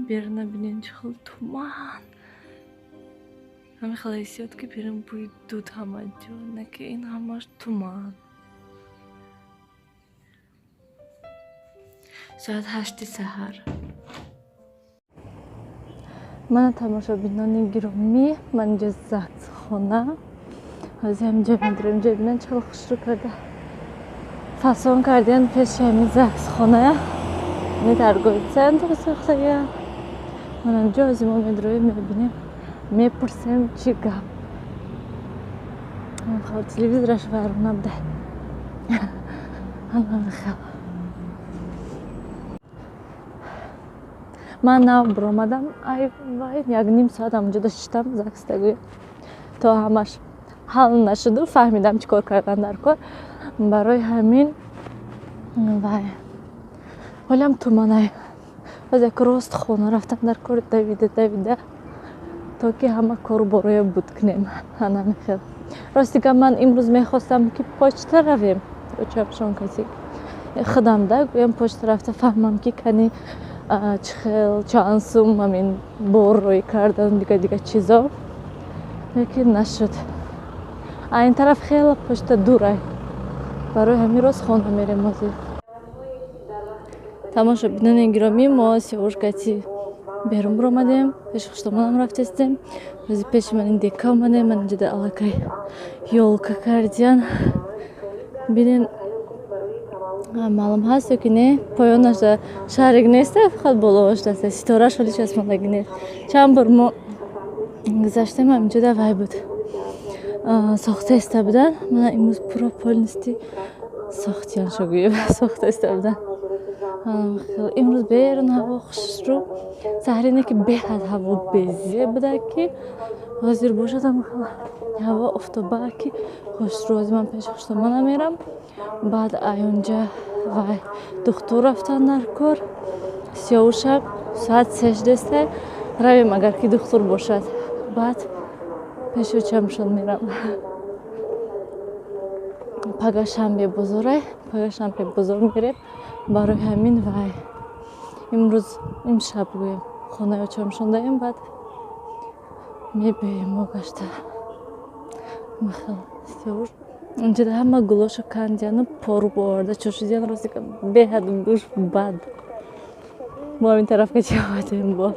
برنا ببینین چه خیلی تومان. همین خیلی حسیات که بریم بوی دود همه جا، نه که این همش تومان. ساعت 8 سحر. من تماشابینان گرامی، من اینجا زکس خونه. از همینجا میدارم اینجا ببینن چقدر خوش رو کرده. فاسون کردین پیش همین زکس خونه. می درگاه سنتر ساخته. من اینجا از ما میدارم میبینیم. میپرسیم چی گپ. من خواهد تلویزیونش فرمونم ده. من میخوام. من نام برآمدم. ای وای یک نیم ساعت همونجا داشتم زکس تگوی تا همش حل نشد و فهمیدم چیکار کردن در کار. برای همین وای حالم تومانه. از یک راست خونه رفتم در کار دویده تا که همه کارو برای بود کنیم. انا میخوام راستی که من امروز میخواستم که پشت رویم و چپشون کسی خودم ده گویم پشت رفته فهمم که کنی چخیل چانسوم همین بور روی کردن دیگه چیزا لیکن نشد. این طرف خیلی پشت دوره. برای همین روز خونه میریم ازی. تماشابینان گرامی ما سیاوشگاتی بیرون برآمدیم. پیش خشتمانم رفتیم. از پیش من این دیکا اومده. من اینجا در علاقه یولکا کردیم. ببینین معلوم هست که نه پایانش شهرک نیست فقط بالاش دسته ستاره شلی چسباندگی نیست. چند بار ما گذشتیم همینجا در وای بود ساخته است بودن. من امروز پورا پولنستی ساختیان شگویی ساخته است بودن. امروز بیرون هوا خوش رو سحرینه که بهت هوا بزیه بوده که حاضر باشدم هوا افتابه که خوش رو از من پیش خشتمانم میرم. بعد اونجا وای دکتر رفتن در کار. سیاوشم ساعت 6 دسته رویم اگر که دکتر باشد. بعد پیش چمشون میرم. پگاه شنبه بزرگ میریم. برای همین وای امروز امشب گویم خونه چمشون داریم. بعد میبریم و گشته میخوام سیاوش اینجا ده همه گلاشو کندیان و پارو بارده چوشیدیان راستی که بهت گوش بد. ما این طرف که چی آمدیم با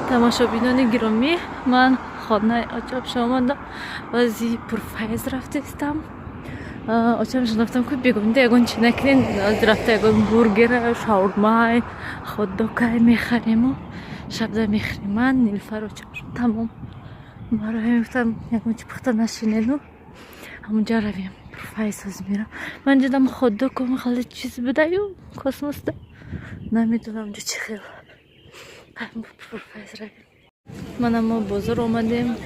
تماشابینان گرامی من خانه آچاب شامانده بازی پرفایز رفتم. آچاب شنفتم که بگونده اگون چی نکنین از رفته اگون برگر شاورما خوددوکای میخریم و شب ده میخریم. من نیلفر آچاب شد تمام برای همین گفتم اگون چی پخته نشینین و همونجا رویم پرفایز از میرم. من جدم خوددوکم خیلی چیز بده و کاسموس ده نمیدونم اونجا چی خیلی هم پرفایز رویم. من اما بازار آمدیم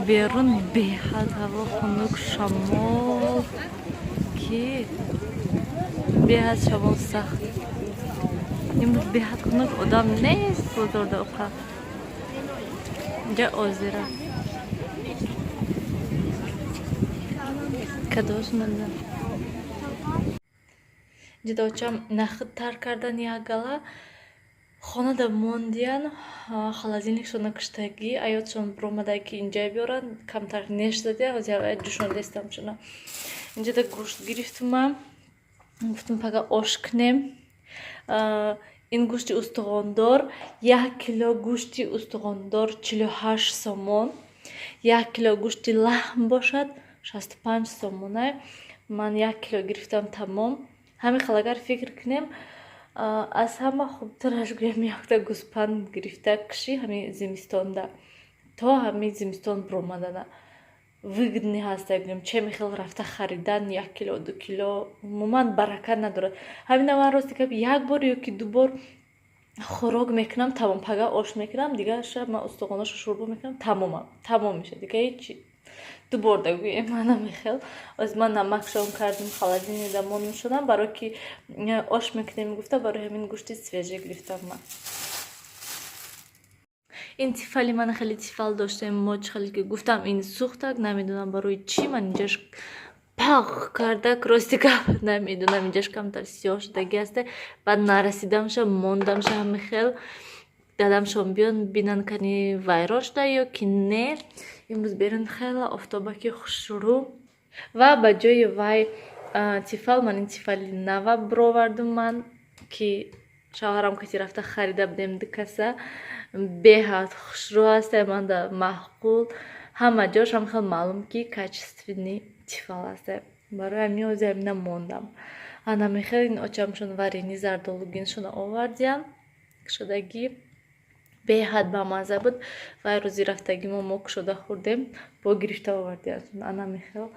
بیرون بهت هوا خنک شمال که بهت شمال سخت. امروز بهت خنک آدم نیست بازار داخل اینجا آزیره کداش ندارم. اینجا داشتم نخد تر کردن یک گله خانه دا موندیان холодильникшон накштаги аётшон бромадай ки инҷа биёран камтар неш заде аз я ҷӯшон дестам шуна инҷа да гӯшт гирифтумам гуфтум пага ош кунем. ин гӯшти устуғондор 1 кило гӯшти устуғондор 48 сомон. 1 кило гӯшти лаҳм бошад 65 сомонай. ман 1 кило гирифтам тамом. ҳамин хел агар фикр кунем аз ҳама хубтараш гӯям якта гӯспанд гирифта киши ҳамин зимистонда то ҳамин зимистон бромадана выгодный ҳаста гӯям чеми хел рафта харидан 1 кило 2 кило умуман барака надорад. ҳамина ман рости гап як бор ёки ду бор хӯрок мекунам тамом пага ош мекунам дига шаб ман устуғонашо шӯрбо мекунам тамом мешад дига ҳечи ду бор дагӯем манами хел аз ман намакшон кардим холодильнида моним шудам барои ки ош мекунем гуфта барои ҳамин гӯшти свежа гирифтам. ман ин тифали ман хеле тифал доштем моч хеле ки гуфтам ин сӯхтак намедонам барои чӣ ман инҷаш пах кардак Ростикап намедунам инҷаш камтар сиёҳ шудаги асте. Баъд нарасидамша мондамша ҳами хел дадамшон биён бинан кани вайрон шуда ё ки не. Имрӯз берун хела офтобаки хушрӯ ва ба ҷои вай тифал ман ин тифали нава бировардум ман ки шавҳарам кати рафта харида будем дикаса беҳад хушрӯ аст манда маъқул ҳама ҷош ҳам хел маълум ки качествени тифал аст. Барои ҳамин ози ҳамина мондам. Анами хел ин очамшон варени зардолугиншона овардиям шудаги беҳад бамаза буд. Вай рӯзи рафтаги мо кушода хӯрдем бо гирифта овардиям. Анами хел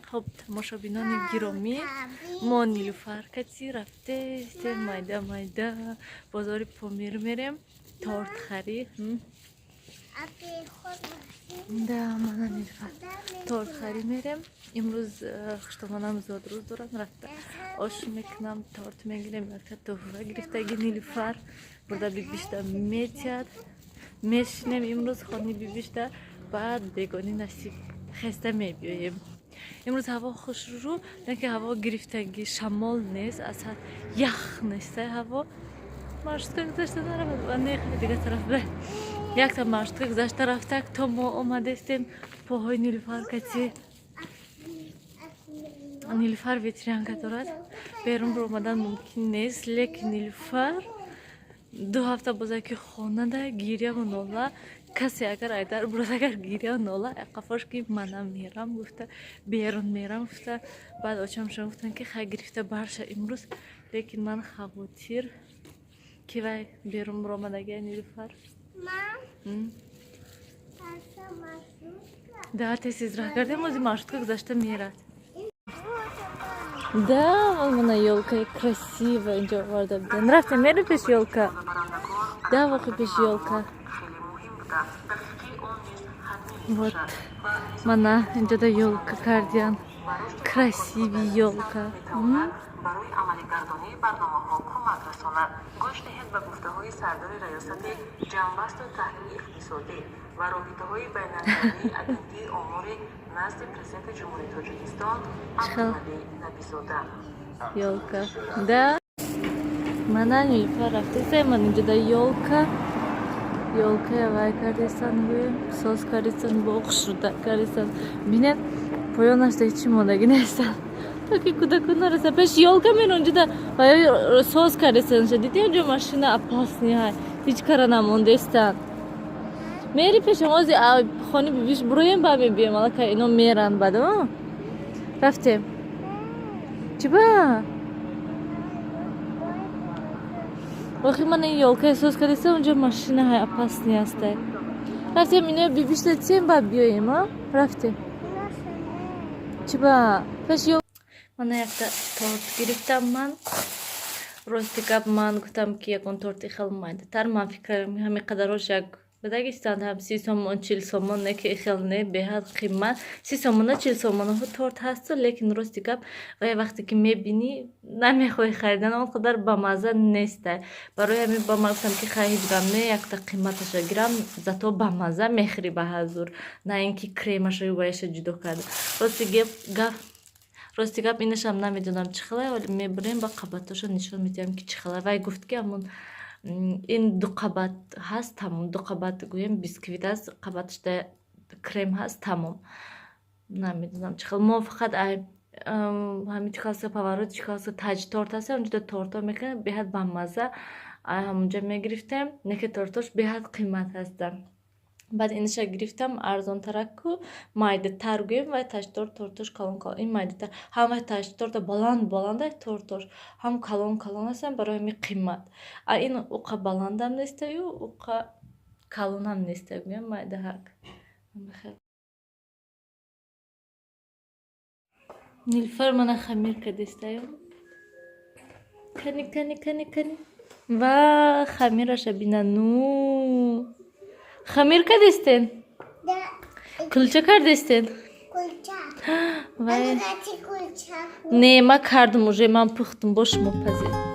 хоб тамошобинони гиромӣ мо Нилуфар кати рафтем майда майда бозори Помир мерем торт харӣ. Да, мана Нилуфар торт харӣ мерем. Имрӯз хуштомонам зод рӯз дорам рафта ош мекунам торт мегирем якта туҳфа гирифтаги Нилуфар бурда бибишта метиҳад мешинем имрӯз хони бибишта баъд бегони насиб хеста мебиёем. Имрӯз ҳаво хушрӯ не ки ҳаво гирифтаги шамол нест асар ях нест ҳаво маршрутка гузашта наравад ва не дига тараф бе якта маршрутка гузашта рафтак то мо омадестем поҳои Нилуфар кати Нилуфар ветрянка дорад берун биромадан мумкин нест лекин Нилуфар 2 ҳафта бозаки хонада гиряву нола касе агар айдар бурад агар гиря нола қафош ки манам мерам гуфта берун мерам гуфта баъд очамшон гуфтан ки хай гирифта барша имрӯз лекин ман хавотир ки вай берун биромадагия Нилуфар да тез рах кардем ози маршрутка гузашта мерад. Да, мана ёлкаи красива инҷо оварда будем. Рафтем мерем пеш ёлка. Да, вохи пеш ёлка. Вот мана инҷода ёлка кардиям. Красиви ёлка. барои амалигардонии барномаҳо кӯмак расонад. гӯш диҳед ба гуфтаҳои сардори раёсати ҷамъбасту таҳлили иқтисодӣ ва робитаҳои байналмилалии агентии омори назди президенти ҷумҳурии Тоҷикистон Абдулвали Набизода. Ёлка. Да. Мана Нилуфар рафтесам ман инҷода ёлка. Ёлкая вай кардестан соз кардестан бо хушрӯда кардестан. Бинед поёнашда ҳечи мондаги нестан. Таки кудаку нараса пеш ёлка мерон ҷуда ва соз кардестан диди онҷо машина опасни ҳай ҳеч кара намондестан. Мери пешам ози хони бибиш буроем ба мебием алака ино меран бадо рафтем чиба вахи ман ин ёлкаи соз кардестан онҷо машина ҳай опасни астай рафтем ино бибишта тем ба биёем рафтем чиба пеш мана якта торт гирифтам ман Ростикап ман гуфтам ки ягон торти хел майдатар ман фикрам ҳами қадарош як بداگستان هم 30 سومون 40 سومون نه که خیلی نه به هر قیمت 30 سومون 40 سومون ها تورت هست لیکن راستی کپ وقتی که میبینی نمیخوای خریدن اونقدر با مزه نیست برای همین با مزه که خرید گم نه یک تا قیمتش گرم زاتو با مزه میخری به حضور نه اینکه کریمش رو باشه جدا کرده راستی گپ اینش هم نمیدونم چه خلای ولی میبریم با قباتش نشون میدم که چه خلای وای گفت که همون این دو قبات هست تمام دو قبات گویم بیسکویت است قباتش کرم هست تمام نمیدونم چه خلای ما فقط همین چیکار پاورود چیکار تاج تورت هست اونجا تورتا میکنه به حد با مزه همونجا میگرفتم نه که تورتاش به حد قیمت هستم بعد اینش گرفتم ارزان ترکو مایده تر گویم و تاج تورتاش کلون کلون این مایده تر هم تاج تورت بلند تورتاش هم کلون هستن برای می قیمت این اوقا بلندم نیست و اوقا کلون هم نیست گویم مایده هک بخیر نیلفر من خمیر کردیستم کنی و خمیرش بیننو خمیر کردیستن کلچه کردیستن کلچه نه ما کردم уже من پختم باش مپذیر